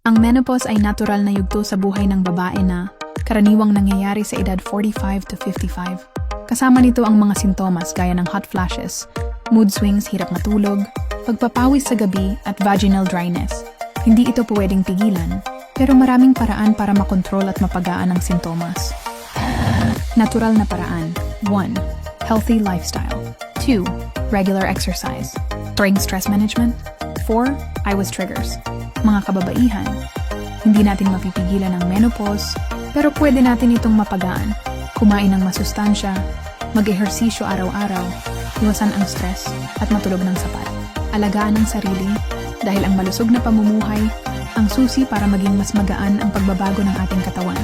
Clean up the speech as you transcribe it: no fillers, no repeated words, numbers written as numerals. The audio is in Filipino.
Ang menopause ay natural na yugto sa buhay ng babae na karaniwang nangyayari sa edad 45 to 55. Kasama nito ang mga sintomas gaya ng hot flashes, mood swings, hirap matulog, pagpapawis sa gabi at vaginal dryness. Hindi ito pwedeng pigilan, pero maraming paraan para makontrol at mapagaan ang sintomas. Natural na paraan. 1. Healthy lifestyle. 2. Regular exercise. 3. Stress management. 4. IWAS triggers. Mga kababaihan, hindi natin mapipigilan ang menopause, pero pwede natin itong mapagaan. Kumain ng masustansya, mag-ehersisyo araw-araw, iwasan ang stress, at matulog ng sapat. Alagaan ang sarili, dahil ang malusog na pamumuhay, ang susi para maging mas magaan ang pagbabago ng ating katawan.